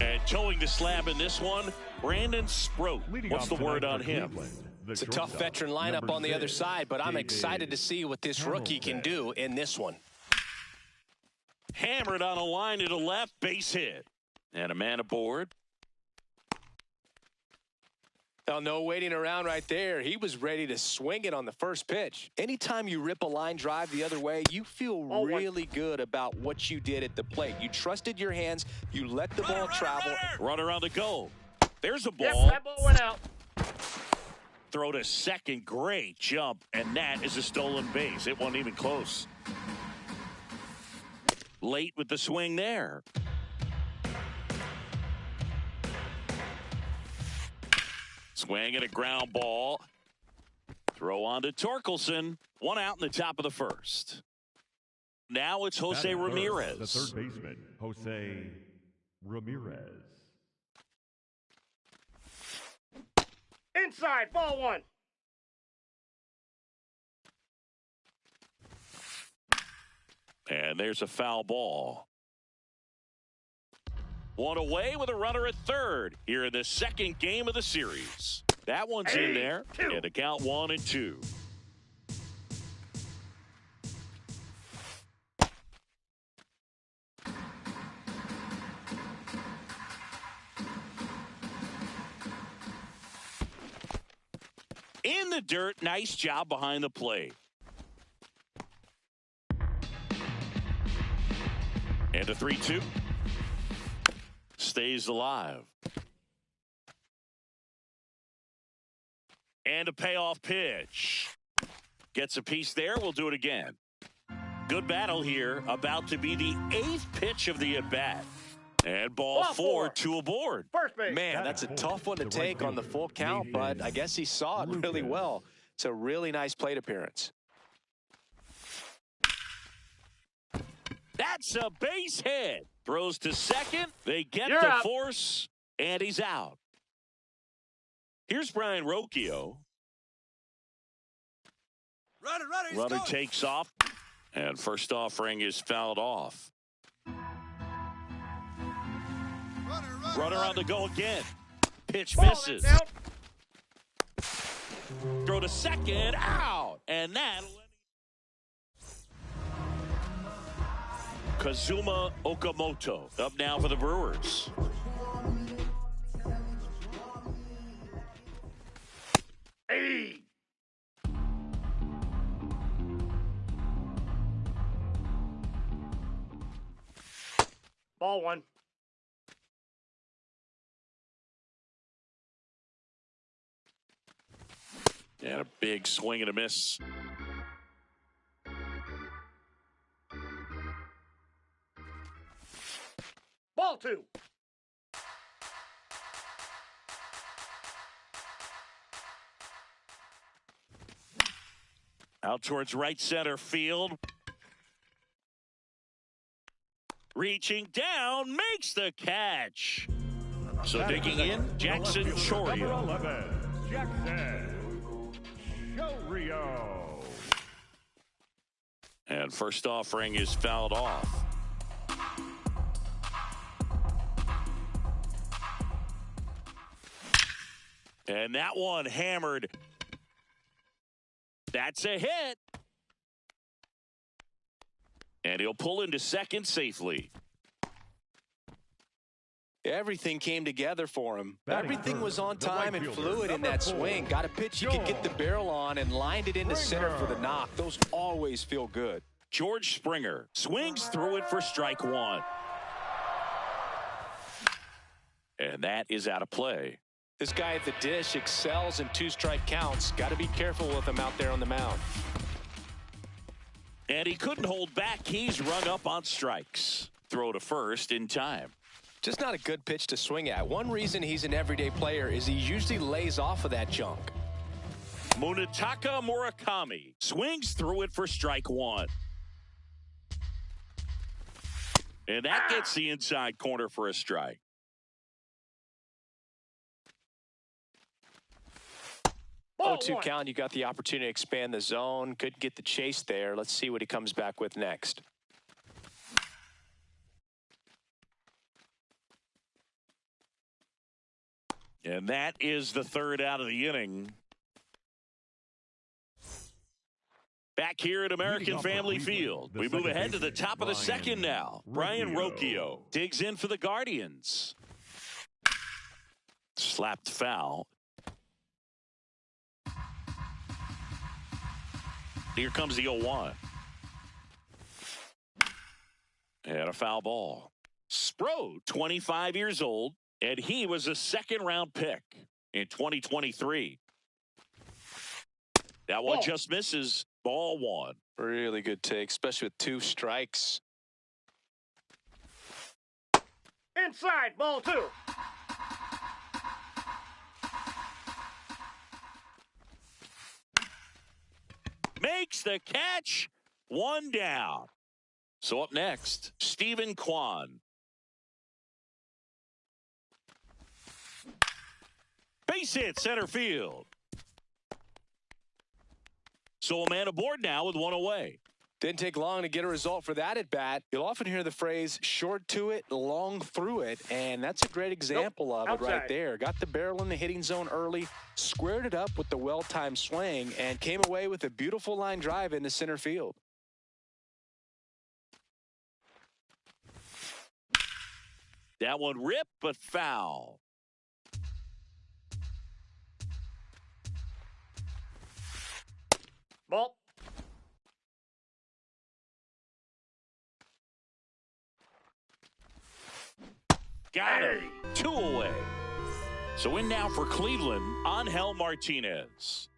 And towing the slab in this one, Brandon Sproat. What's the word on him? It's a tough veteran lineup on the other side, but I'm excited to see what this rookie can do in this one. Hammered on a line to the left, base hit. And a man aboard. Now, no waiting around right there. He was ready to swing it on the first pitch. Anytime you rip a line drive the other way, you feel really good about what you did at the plate. You trusted your hands. You let the ball travel. Runner on the go. There's a ball. Yep, that ball went out. Throw to second. Great jump. And that is a stolen base. It wasn't even close. Late with the swing there. Swing and a ground ball. Throw on to Torkelson. One out in the top of the first. Now it's Jose Ramirez. The third baseman, Jose Ramirez. Inside, ball one. And there's a foul ball. One away with a runner at third here in the second game of the series. That one's in there. And the count 1-2. In the dirt, nice job behind the plate. And a 3-2. Stays alive. And a payoff pitch. Gets a piece there. We'll do it again. Good battle here. About to be the 8th pitch of the at-bat. And ball four, 2 aboard. First base. Man, that's a tough one to take on the full count, but I guess he saw it really well. It's a really nice plate appearance. That's a base hit. Throws to second. They get You're the out. force, and he's out. Here's Brian Rocchio. Runner takes off, and first offering is fouled off. Runner on the go again. Pitch misses. Out. Throw to second. Out. And that. Kazuma Okamoto up now for the Brewers. Hey. Ball one. And a big swing and a miss. Ball two. Out towards right center field. Reaching down, makes the catch. So digging in, Jackson Chourio. Number 11, Jackson Chourio. And first offering is fouled off. And that one hammered. That's a hit. And he'll pull into second safely. Everything came together for him. Everything was on time and fluid in that swing. Got a pitch you could get the barrel on and lined it into center for the knock. Those always feel good. George Springer swings through it for strike one. And that is out of play. This guy at the dish excels in 2-strike counts. Got to be careful with him out there on the mound. And he couldn't hold back. He's rung up on strikes. Throw to first in time. Just not a good pitch to swing at. One reason he's an everyday player is he usually lays off of that junk. Munetaka Murakami swings through it for strike one. And that gets the inside corner for a strike. Ball 0-2 one. count. You got the opportunity to expand the zone. Could get the chase there. Let's see what he comes back with next. And that is the third out of the inning. Back here at American Family Field, we move ahead to the top of the second now. Brian Rocchio digs in for the Guardians. Slapped foul. Here comes the 0-1. And a foul ball. Spro, 25 years old, and he was a second-round pick in 2023. That one just misses. Ball one. Really good take, especially with 2 strikes. Inside, ball 2. Makes the catch. 1 down. So up next, Stephen Kwan. Base hit center field. So a man aboard now with 1 away. Didn't take long to get a result for that at bat. You'll often hear the phrase short to it, long through it, and that's a great example of it right there. Got the barrel in the hitting zone early, squared it up with the well-timed swing, and came away with a beautiful line drive into center field. That one ripped, but foul. Ball. Got him. 2 away. So in now for Cleveland, Angel Martinez.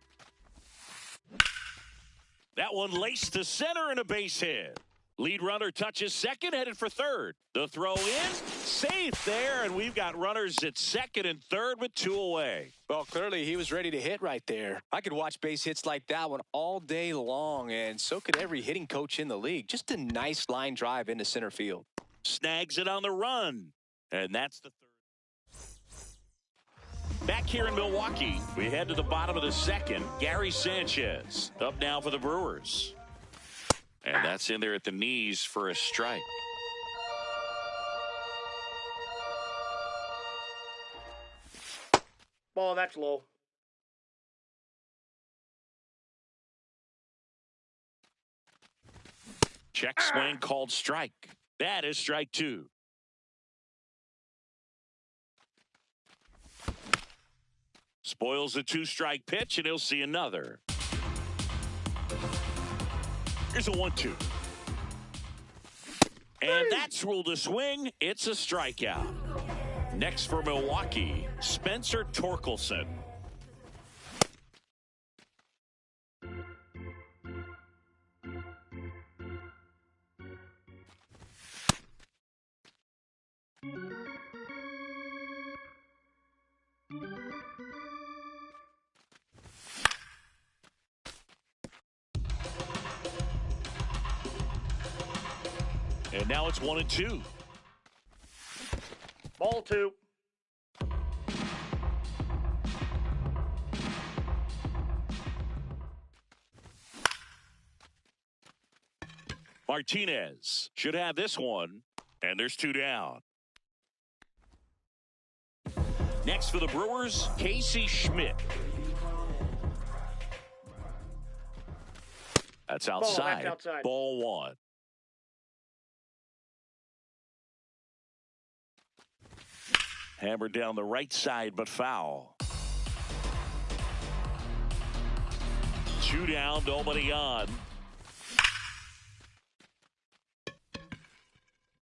That one laced to center and a base hit. Lead runner touches second, headed for third. The throw in, safe there, and we've got runners at second and third with 2 away. Well, clearly he was ready to hit right there. I could watch base hits like that one all day long, and so could every hitting coach in the league. Just a nice line drive into center field. Snags it on the run, and that's the third. Back here in Milwaukee, we head to the bottom of the second. Gary Sanchez up now for the Brewers. And that's in there at the knees for a strike. Ball, that's low. Check swing called strike. That is strike 2. Spoils the 2-strike pitch, and he'll see another. Here's a 1-2. And that's ruled a swing. It's a strikeout. Next for Milwaukee, Spencer Torkelson. And now it's 1-2. Ball 2. Martinez should have this one, and there's 2 down. Next for the Brewers, Casey Schmidt. That's outside. That's outside. Ball 1. Hammered down the right side, but foul. 2 down, nobody on.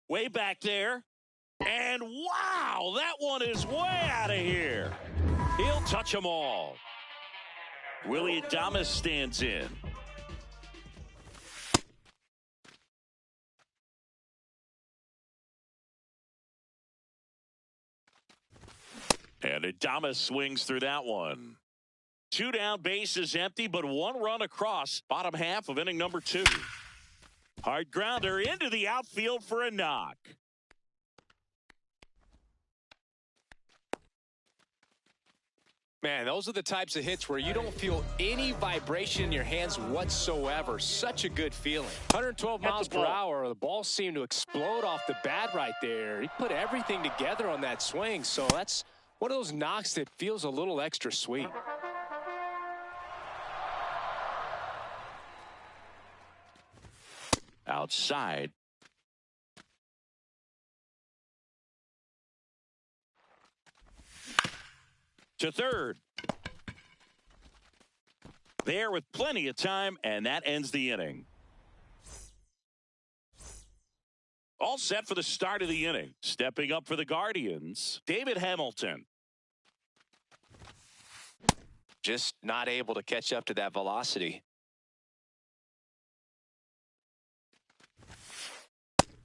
Way back there. And wow, that one is way out of here. He'll touch them all. Willy Adames stands in. And Adames swings through that one. 2 down, base is empty, but 1 run across. Bottom half of inning number 2. Hard grounder into the outfield for a knock. Man, those are the types of hits where you don't feel any vibration in your hands whatsoever. Such a good feeling. 112 miles per hour. The ball seemed to explode off the bat right there. He put everything together on that swing, so that's One of those knocks that feels a little extra sweet. Outside. To third. There with plenty of time, and that ends the inning. All set for the start of the inning. Stepping up for the Guardians, David Hamilton. Just not able to catch up to that velocity.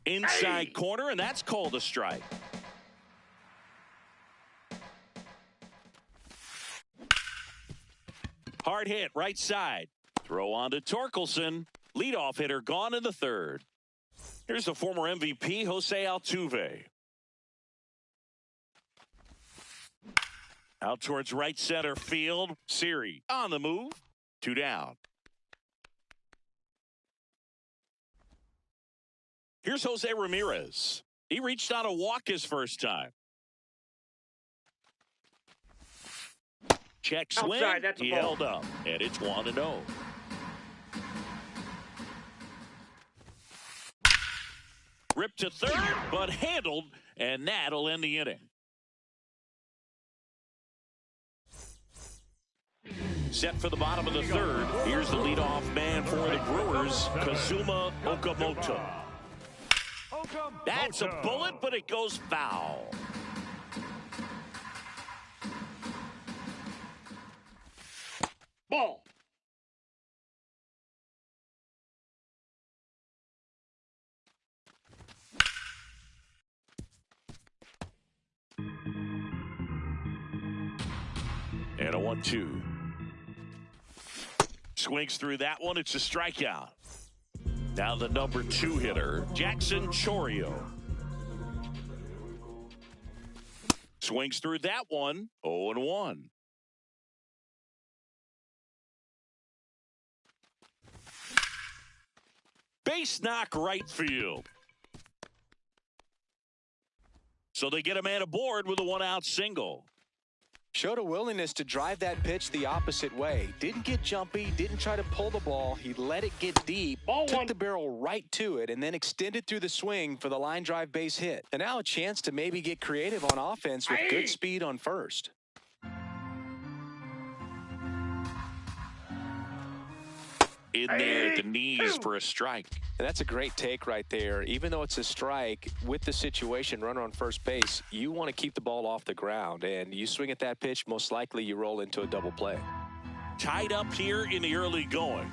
Inside corner, and that's called a strike. Hard hit, right side. Throw on to Torkelson. Leadoff hitter gone in the third. Here's the former MVP, Jose Altuve. Out towards right center field. Siri on the move. 2 down. Here's Jose Ramirez. He reached on a walk his first time. Check swing. Outside, that's a he ball. held up, and it's 1-0. Ripped to third, but handled, and that'll end the inning. Set for the bottom of the third. Here's the leadoff man for the Brewers, Kazuma Okamoto. That's a bullet, but it goes foul. Ball. And a 1-2. Swings through that one. It's a strikeout. Now the number 2 hitter, Jackson Chourio. Swings through that one. 0-1. Base knock right field. So they get a man aboard with a 1-out single. Showed a willingness to drive that pitch the opposite way. Didn't get jumpy, didn't try to pull the ball. He let it get deep, took the barrel right to it, and then extended through the swing for the line drive base hit. And now a chance to maybe get creative on offense with good speed on first. In there at the knees for a strike. And that's a great take right there. Even though it's a strike, with the situation, runner on first base, you want to keep the ball off the ground. And you swing at that pitch, most likely you roll into a double play. Tied up here in the early going.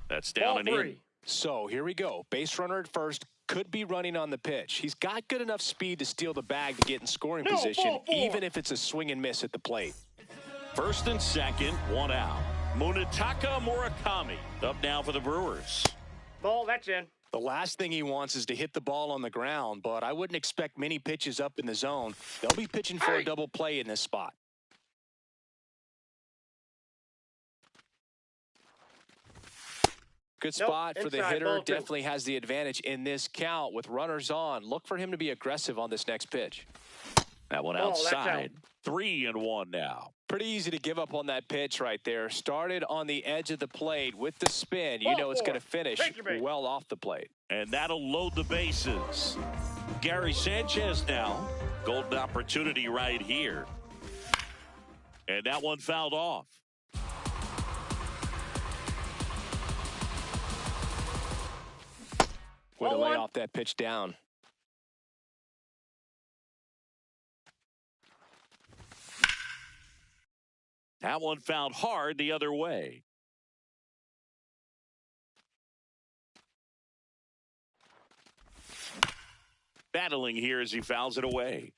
That's down Ball and 3. in. So here we go. Base runner at first, could be running on the pitch. He's got good enough speed to steal the bag to get in scoring position, ball 4. even if it's a swing and miss at the plate. First and second, 1 out. Munetaka Murakami up now for the Brewers. Ball, that's in. The last thing he wants is to hit the ball on the ground, but I wouldn't expect many pitches up in the zone. They'll be pitching for a double play in this spot. Good spot for the inside, hitter. ball 2. Definitely has the advantage in this count with runners on. Look for him to be aggressive on this next pitch. That one Ball, that's outside. 3-1 now. Pretty easy to give up on that pitch right there. Started on the edge of the plate with the spin. You Ball know it's 4. going to finish Take your base. well off the plate. And that'll load the bases. Gary Sanchez now. Golden opportunity right here. And that one fouled off. Way to Ball lay 1. off that pitch down. That one fouled hard the other way. Battling here as he fouls it away.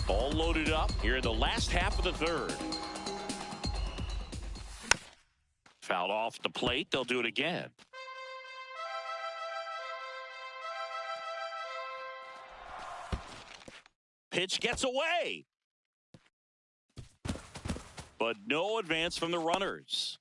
All loaded up here in the last half of the third. Fouled off the plate. They'll do it again. Pitch gets away. but no advance from the runners.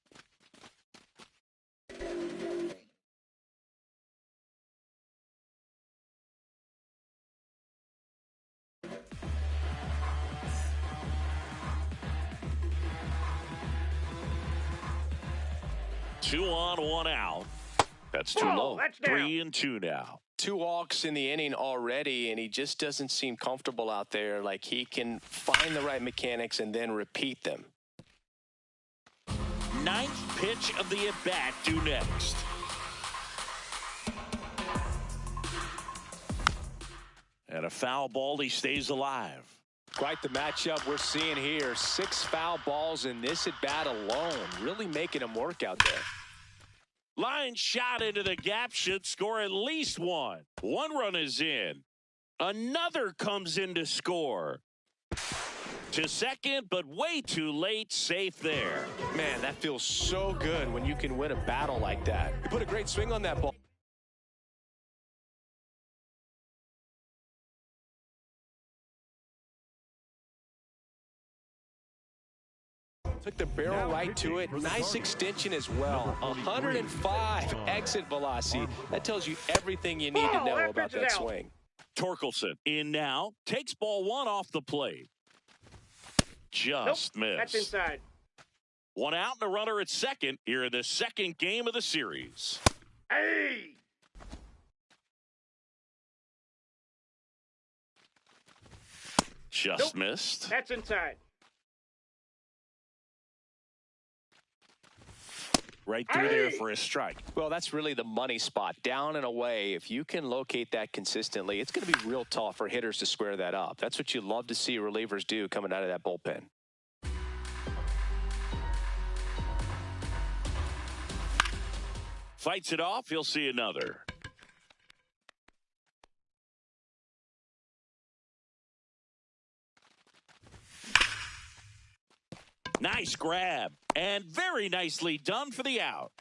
Two on, one out. That's too low. That's down. 3-2 now. 2 walks in the inning already, and he just doesn't seem comfortable out there. Like he can find the right mechanics and then repeat them. 9th pitch of the at-bat due next. And a foul ball, he stays alive. Quite the matchup we're seeing here. 6 foul balls in this at-bat alone. Really making him work out there. Line shot into the gap, should score at least one. 1 run is in. Another comes in to score. To second, but way too late, safe there. Man, that feels so good when you can win a battle like that. You put a great swing on that ball. Took the barrel right to it. Nice extension as well. 105 exit velocity. That tells you everything you need to know about that swing. Torkelson in now. Takes ball 1 off the plate. Just missed. That's inside. 1 out and a runner at second here in the 2nd game of the series. Hey! Just missed. That's inside. Right through there for a strike. Well, that's really the money spot. Down and away. If you can locate that consistently, it's going to be real tough for hitters to square that up. That's what you love to see relievers do coming out of that bullpen. Fights it off. He'll see another. Nice grab, and very nicely done for the out.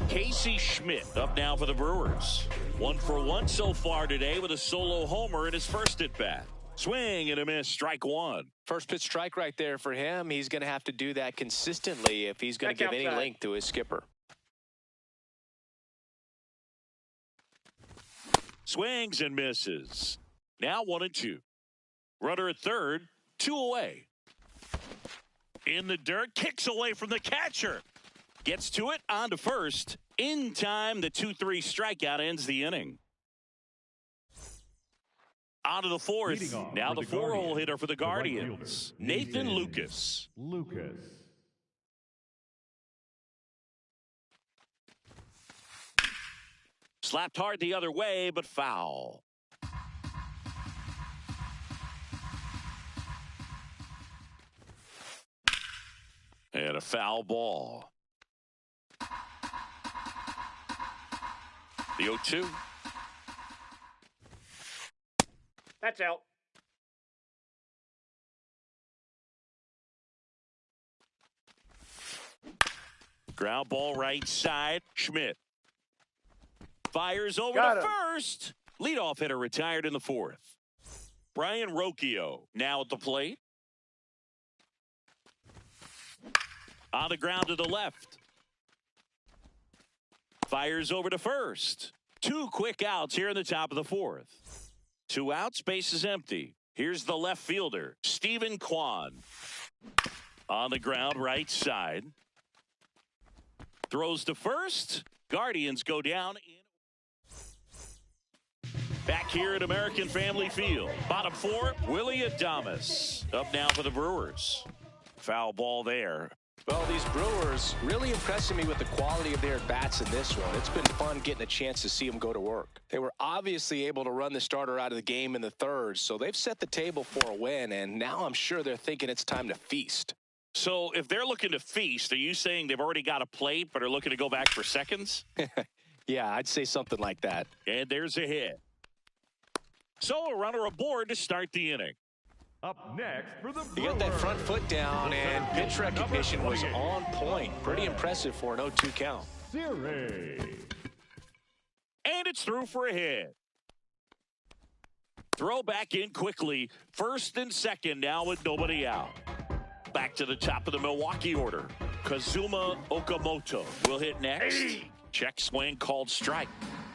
Casey Schmidt up now for the Brewers. 1 for 1 so far today with a solo homer in his first at-bat. Swing and a miss, strike 1. First pitch strike right there for him. He's going to have to do that consistently if he's going to give any length to his skipper. Swings and misses. Now 1-2. Runner at third, 2 away. In the dirt, kicks away from the catcher. Gets to it, on to first. In time, the 2-3 strikeout ends the inning. On to the 4th. Now the 4-hole hitter for the Guardians, Nathan Lucas. Slapped hard the other way, but foul. And a foul ball. The 0-2. That's out. Ground ball right side. Schmidt fires over Got to him. first. Leadoff hitter retired in the 4th. Brian Rocchio now at the plate. On the ground to the left. Fires over to first. 2 quick outs here in the top of the 4th. 2 outs, base is empty. Here's the left fielder, Stephen Kwan. On the ground, right side. Throws to first. Guardians go down. Back here at American Family Field. Bottom 4, Willy Adames. Up now for the Brewers. Foul ball there. Well, these Brewers really impressing me with the quality of their bats in this one. It's been fun getting a chance to see them go to work. They were obviously able to run the starter out of the game in the 3rd, so they've set the table for a win, and now I'm sure they're thinking it's time to feast. So if they're looking to feast, are you saying they've already got a plate but are looking to go back for seconds? Yeah, I'd say something like that. And there's a hit. So a runner aboard to start the inning. Up next for the He got that Brewers, front foot down, and pitch recognition was on point. Pretty impressive for an 0-2 count. Siri. And it's through for a hit. Throw back in quickly. First and second now with nobody out. back to the top of the Milwaukee order. Kazuma Okamoto will hit next. Hey. Check swing called strike.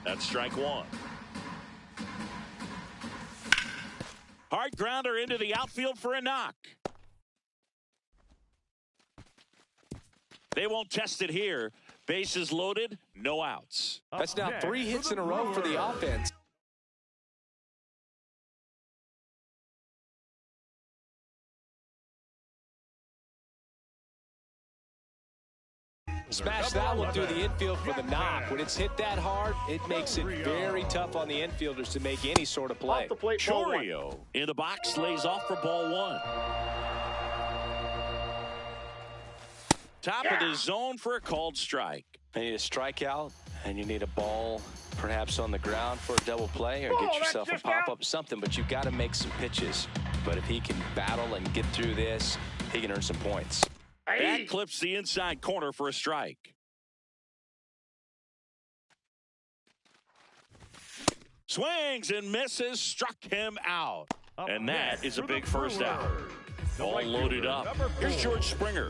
That's strike one. Hard grounder into the outfield for a knock. They won't test it here. Bases loaded, no outs. That's now 3 hits in a row for the offense. Smash that one through the infield for the knock. When it's hit that hard, it makes it very tough on the infielders to make any sort of play. Off the plate, ball one. Chourio in the box lays off for ball one. Top of the zone for a called strike. You need a strikeout, and you need a ball perhaps on the ground for a double play, or Oh, get that's yourself a just pop-up, out. something, but you've got to make some pitches. But if he can battle and get through this, he can earn some points. Hey. That clips the inside corner for a strike. Swings and misses, struck him out. And that is a big first out. All loaded up. Here's George Springer.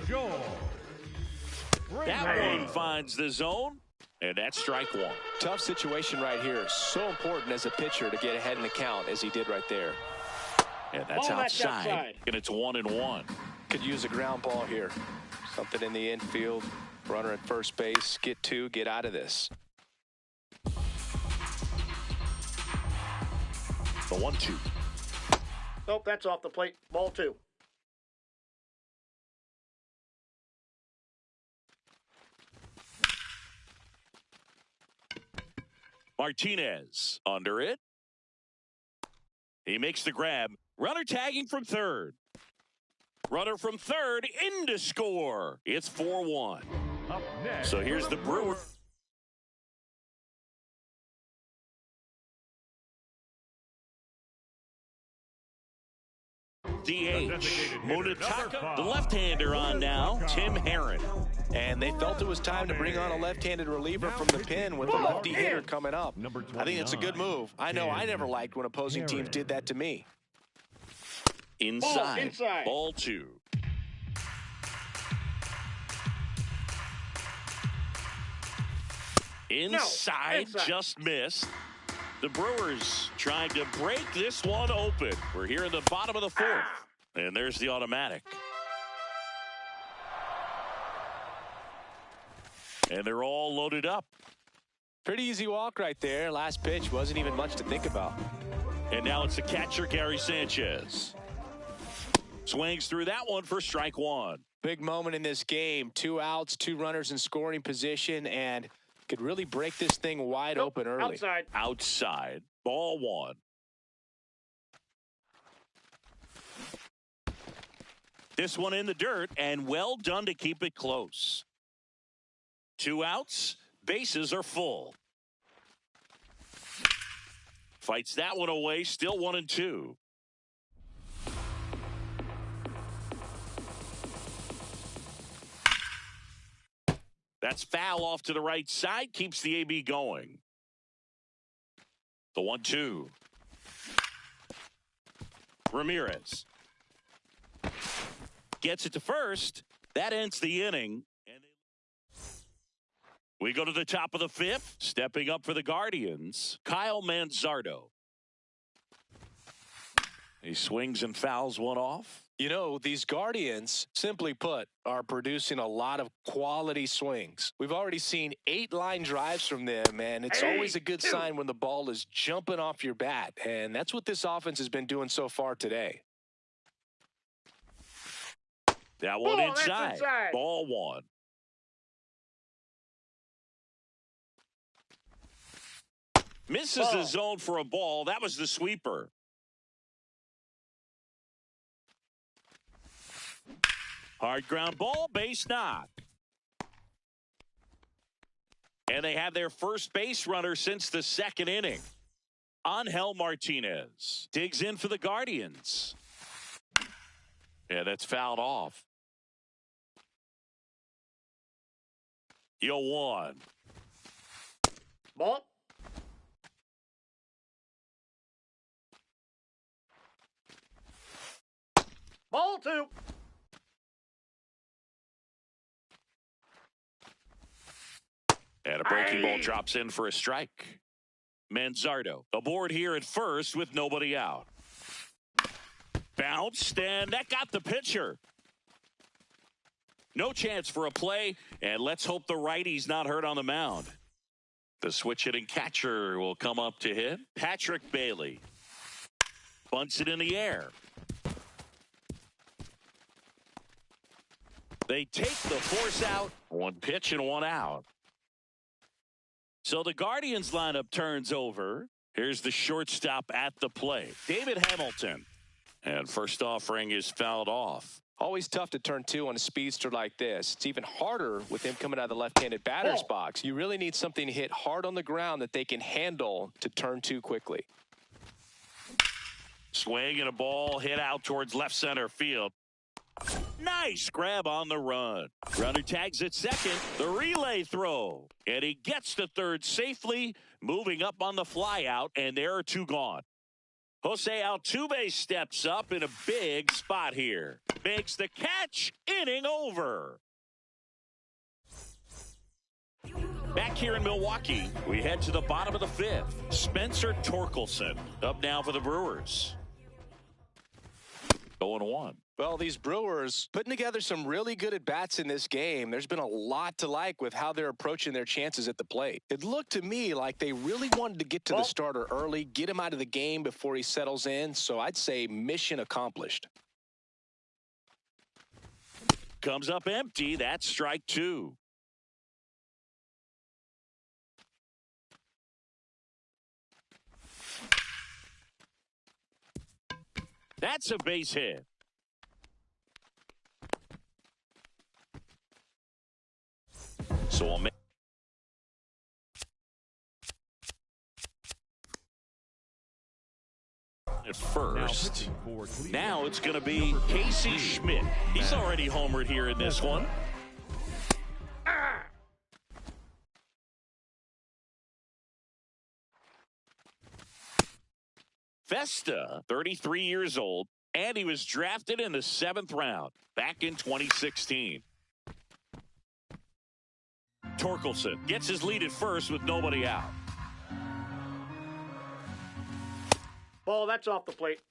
That one finds the zone, and that's strike one. Tough situation right here. So important as a pitcher to get ahead in the count as he did right there. And that's Oh, that's outside. outside. And it's 1-1. Could use a ground ball here. Something in the infield. Runner at first base. Get two. Get out of this. The 1-2. Nope, that's off the plate. Ball two. Martinez under it. He makes the grab. Runner tagging from third. Runner from third in to score. It's 4-1. Up next, So here's the Brewer. DH. Munetaka, the left-hander on now. Tim Herron. And they felt it was time to bring on a left-handed reliever from the pen with a lefty hitter coming up. Number I think it's a good 29, move. I know I never liked when opposing teams did that to me. Inside. inside. Ball two. Inside, inside. just missed. The Brewers trying to break this one open. We're here in the bottom of the fourth. And there's the automatic. And they're all loaded up. Pretty easy walk right there. Last pitch wasn't even much to think about. And now it's the catcher, Gary Sanchez. Swings through that one for strike one. Big moment in this game. 2 outs, 2 runners in scoring position, and could really break this thing wide Nope, open early. Outside. Outside. Ball one. This one in the dirt, and well done to keep it close. 2 outs. Bases are full. Fights that one away. Still 1-2. That's foul off to the right side. Keeps the AB going. The 1-2. Ramirez gets it to first. That ends the inning. And we go to the top of the fifth. Stepping up for the Guardians, Kyle Manzardo. He swings and fouls one off. You know, these Guardians, simply put, are producing a lot of quality swings. We've already seen 8 line drives from them, and it's always a good sign when the ball is jumping off your bat. And that's what this offense has been doing so far today. That one Ball, that's inside. inside. Ball one. Misses the zone for a ball. That was the sweeper. Hard ground ball, base knock. And they have their first base runner since the second inning. Angel Martinez digs in for the Guardians. Yeah, that's fouled off. 0-1. Ball. Ball two. Breaking ball drops in for a strike. Manzardo aboard here at first with nobody out. Bounced, and that got the pitcher. No chance for a play, and let's hope the righty's not hurt on the mound. The switch hitting catcher will come up to hit. Patrick Bailey bunts it in the air. They take the force out. One pitch and one out. So the Guardians lineup turns over. Here's the shortstop at the plate, David Hamilton. And first offering is fouled off. Always tough to turn two on a speedster like this. It's even harder with him coming out of the left-handed batter's box. You really need something to hit hard on the ground that they can handle to turn two quickly. Swing and a ball hit out towards left center field. Nice grab on the run. Runner tags at second. The relay throw. And he gets to third safely, moving up on the fly out, and there are two gone. Jose Altuve steps up in a big spot here. Makes the catch. Inning over. Back here in Milwaukee, we head to the bottom of the fifth. Spencer Torkelson up now for the Brewers. 0-1. Well, these Brewers putting together some really good at-bats in this game. There's been a lot to like with how they're approaching their chances at the plate. It looked to me like they really wanted to get to the starter early, get him out of the game before he settles in. So I'd say mission accomplished. Comes up empty. That's strike two. That's a base hit. So I'll make at first. Now it's going to be Casey Schmidt. He's already homered here in this one. Festa, 33 years old, and he was drafted in the 7th round back in 2016. Torkelson gets his lead at first with nobody out. Ball, that's off the plate.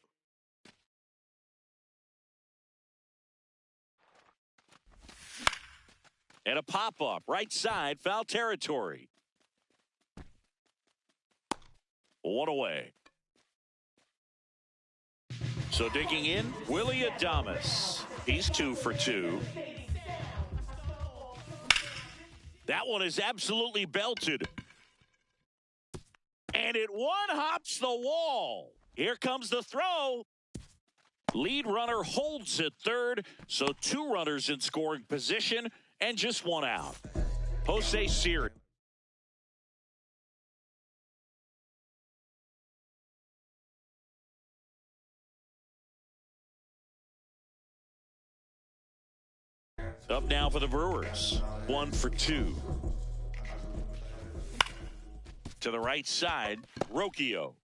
And a pop-up, right side, foul territory. One away. So digging in, Willy Adames. He's 2 for 2. That one is absolutely belted. And it one-hops the wall. Here comes the throw. Lead runner holds at third, so 2 runners in scoring position and just 1 out. Jose Siri. Up now for the Brewers. 1 for 2. To the right side, Rocchio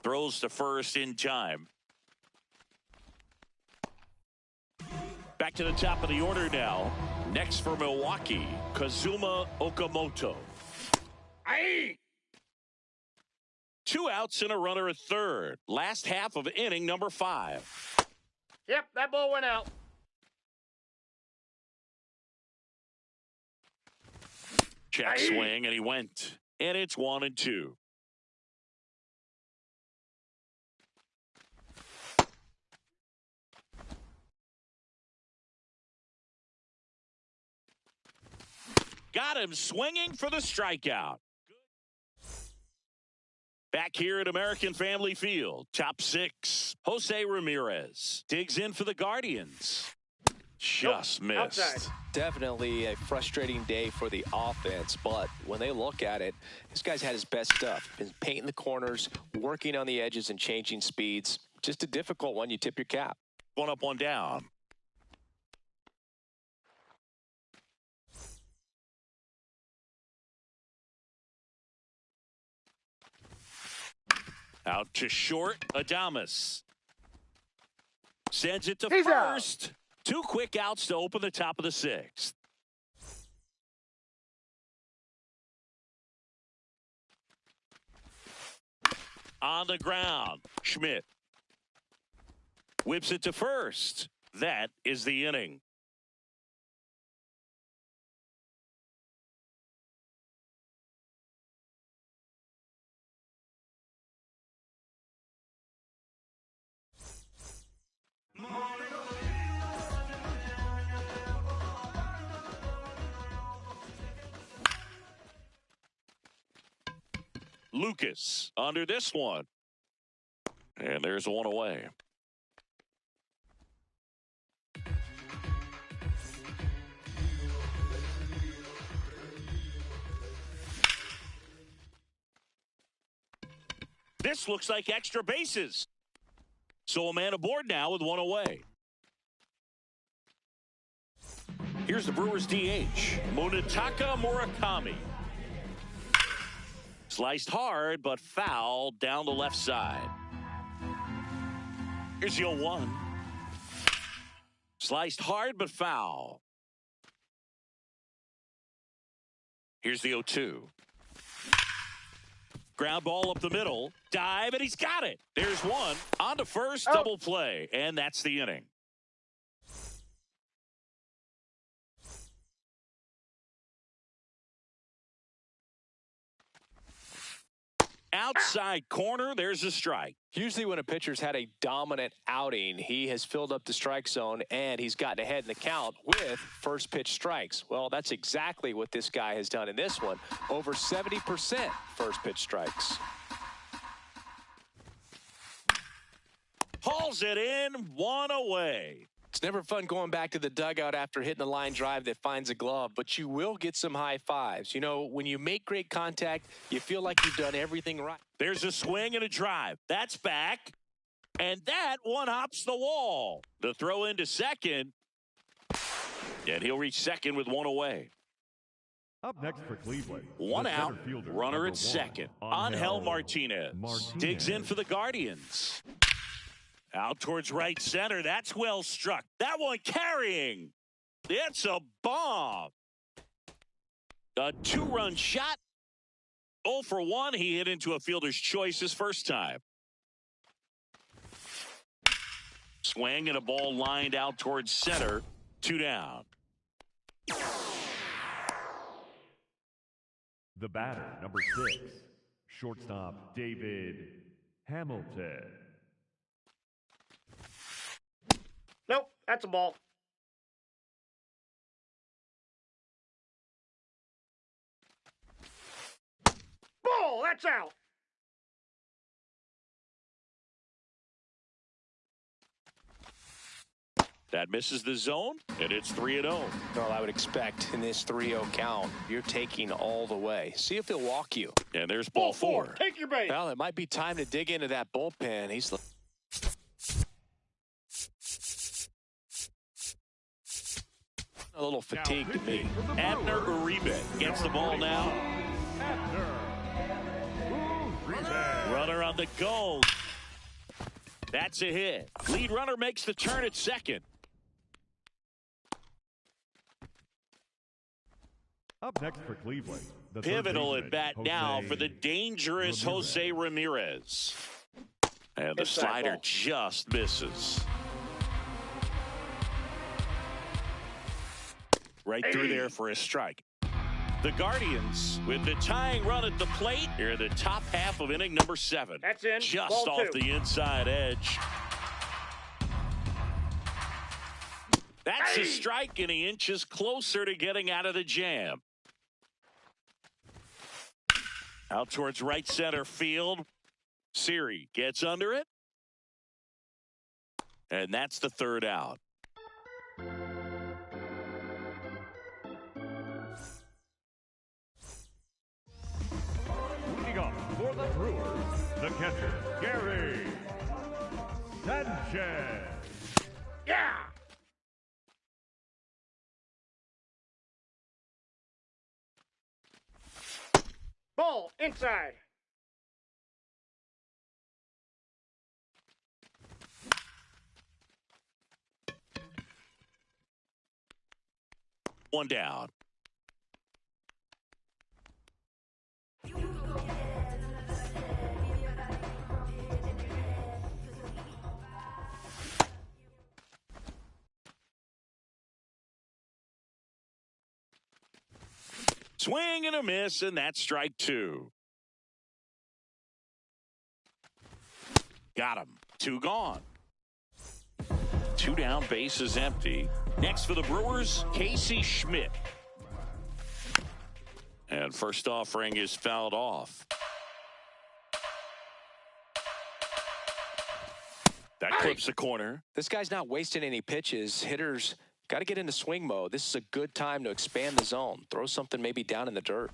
throws to first in time. Back to the top of the order now. Next for Milwaukee, Kazuma Okamoto. Aye. 2 outs and a runner at third. Last half of inning number 5. Yep, that ball went out. Check swing, and he went. And it's 1-2. Got him swinging for the strikeout. Back here at American Family Field, top 6, Jose Ramirez digs in for the Guardians. Just missed. Outside. Definitely a frustrating day for the offense, but when they look at it, this guy's had his best stuff. Been painting the corners, working on the edges and changing speeds. Just a difficult one. You tip your cap. 1 up, 1 down. Out to short, Adames. Sends it to first. 2 quick outs to open the top of the 6th. on the ground. Schmidt whips it to first. That is the inning. Lucas under this one. And there's one away. This looks like extra bases. So a man aboard now with one away. Here's the Brewers DH, Munetaka Murakami. Sliced hard, but foul down the left side. Here's the 0-1. Sliced hard, but foul. Here's the 0-2. Ground ball up the middle. Dive, and he's got it. There's one. On to first, double play. And that's the inning. Outside corner, there's a strike. Usually when a pitcher's had a dominant outing, he has filled up the strike zone and he's gotten ahead in the count with first pitch strikes. Well, that's exactly what this guy has done in this one. Over 70% first pitch strikes. Hauls it in, one away. It's never fun going back to the dugout after hitting a line drive that finds a glove, but you will get some high fives. You know, when you make great contact, you feel like you've done everything right. There's a swing and a drive. That's back. And that one hops the wall. The throw into second. And he'll reach second with one away. Up next for Cleveland. One the out, center fielder, runner number at second. one, Angel Martinez digs in for the Guardians. Out towards right center. That's well struck. That one carrying. It's a bomb. A two-run shot. 0 for 1. He hit into a fielder's choice his first time. Swing and a ball lined out towards center. 2 down. The batter, number 6, shortstop David Hamilton. Nope, that's a ball. Ball, that's out. That misses the zone, and it's 3-0. Well, I would expect in this 3-0 count, you're taking all the way. See if he'll walk you. And there's ball 4. Take your base. Well, it might be time to dig into that bullpen. He's a little fatigued to me. Abner Uribe gets the ball now. Runner on the go. That's a hit. Lead runner makes the turn at second. Up next for Cleveland. The Pivotal third at bat baseman, now Jose for the dangerous Jose Ramirez. And the Inside slider ball. just misses. Right through there for a strike. The Guardians with the tying run at the plate here in the top half of inning number 7. That's in. Just Ball off 2. the inside edge. That's a strike, and he inches closer to getting out of the jam. Out towards right center field. Siri gets under it. And that's the third out. Leading off for the Brewers, the catcher, Gary Sanchez. Yeah. Ball inside. One down. Swing and a miss, and that's strike two. Got him. Two gone. Two down, base is empty. Next for the Brewers, Casey Schmidt. And first offering is fouled off. That clips the corner. This guy's not wasting any pitches. Hitters got to get into swing mode. This is a good time to expand the zone. Throw something maybe down in the dirt.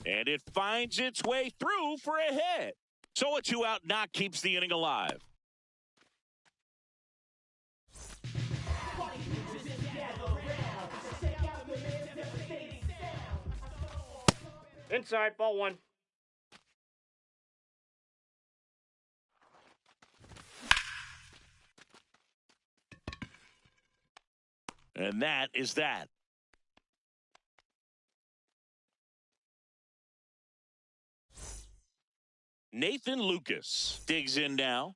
And it finds its way through for a hit. So a two-out knock keeps the inning alive. Inside, ball one. And that is that. Nathan Lucas digs in now.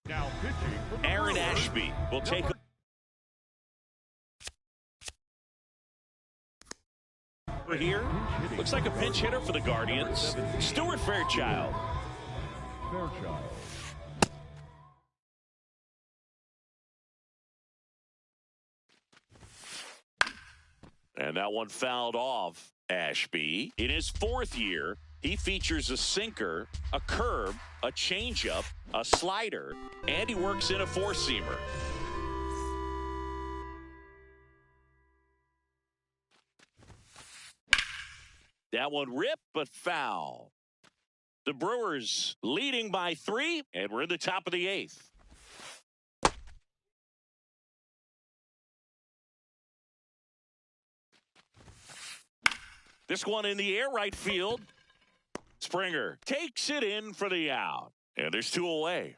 Now pitching from the Aaron Brewers, Ashby will take over here. Looks like a pinch hitter for the Guardians. Stuart Fairchild. Fairchild. And that one fouled off. Ashby, in his fourth year, he features a sinker, a curve, a changeup, a slider, and he works in a four-seamer. That one ripped, but foul. The Brewers leading by 3, and we're in the top of the 8th. This one in the air, right field. Springer takes it in for the out. And there's 2 away.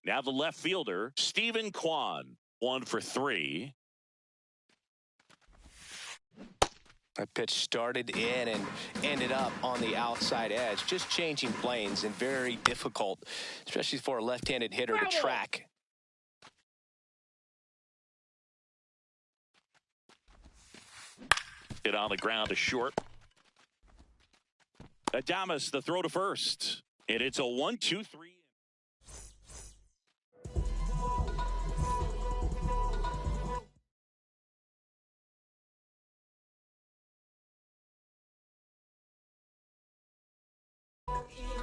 Now the left fielder, Stephen Kwan, 1 for 3. That pitch started in and ended up on the outside edge. Just changing planes and very difficult, especially for a left-handed hitter to track. Hit on the ground to short. Adames, the throw to first. And it's a 1-2-3.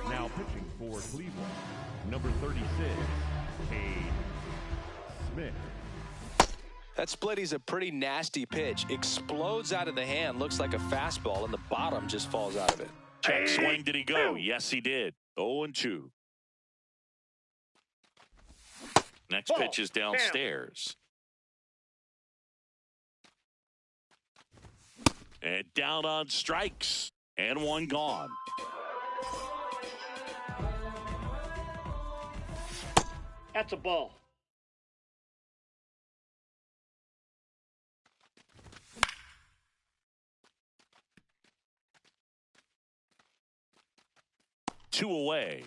Now pitching for Cleveland, number 36, Cade Smith. That splitty's a pretty nasty pitch. Explodes out of the hand, looks like a fastball, and the bottom just falls out of it. Check swing, did he go? Yes, he did. 0-2. Next pitch is downstairs. And down on strikes. And one gone. That's a ball. Two away.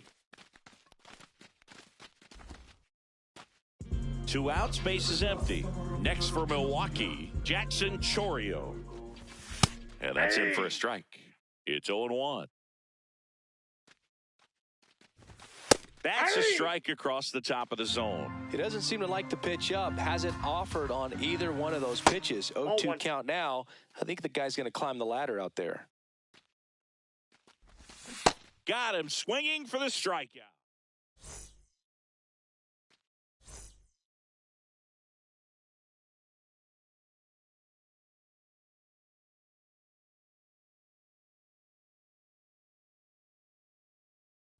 2 outs, base is empty. Next for Milwaukee, Jackson Chourio. And that's in for a strike. It's 0-1. That's a strike across the top of the zone. He doesn't seem to like the pitch up. Hasn't offered on either one of those pitches. 0-2 count now. I think the guy's going to climb the ladder out there. Got him swinging for the strikeout.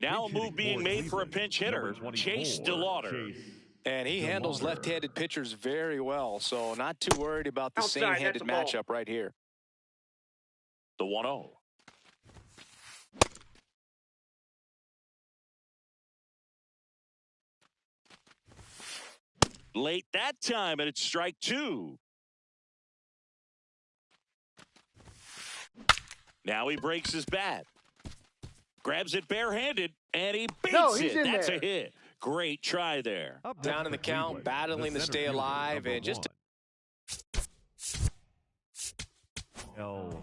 Now a move being made for a pinch hitter, Chase DeLauder. And he handles left-handed pitchers very well, so not too worried about the same-handed matchup right here. The 1-0. Late that time, and it's strike 2. Now he breaks his bat. Grabs it barehanded, and he beats No, he's it. in That's there. a hit. Great try there. Up next Down in the for count, Cleveland, battling the to center stay fielder, alive, number and just 1, L.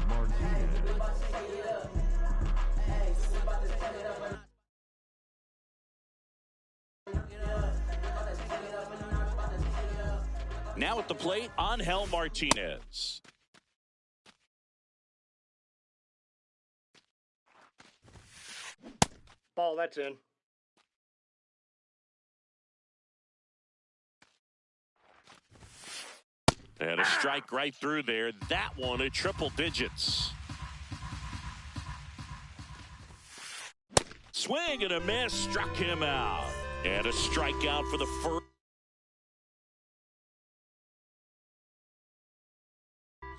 Martinez. Now at the plate, Angel Martinez. Ball, that's in. And a strike right through there. That one at triple digits. Swing and a miss, struck him out. And a strikeout for the first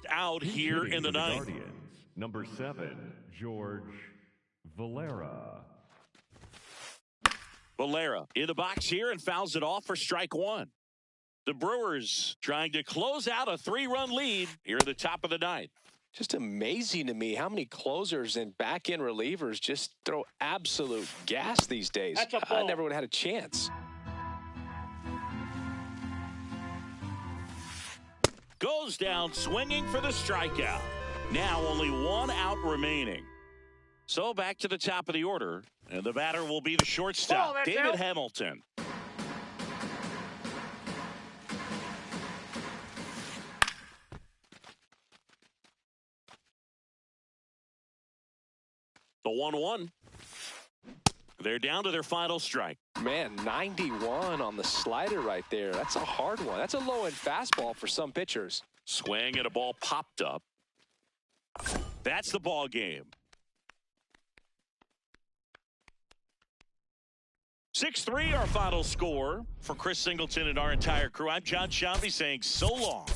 out here Hitting in the for ninth. Guardians, number 7, George Valera. Valera in the box here and fouls it off for strike one. The Brewers trying to close out a 3-run lead here at the top of the ninth. just amazing to me how many closers and back-end relievers just throw absolute gas these days. That's a I ball. never would have had a chance. Goes down swinging for the strikeout. Now only 1 out remaining. So back to the top of the order, and the batter will be the shortstop, Ball, that's David out. Hamilton. The 1-1. They're down to their final strike. Man, 91 on the slider right there. That's a hard one. That's a low-end fastball for some pitchers. Swing and a ball popped up. That's the ball game. 6-3 our final score. For Chris Singleton and our entire crew, I'm John Shambi saying so long.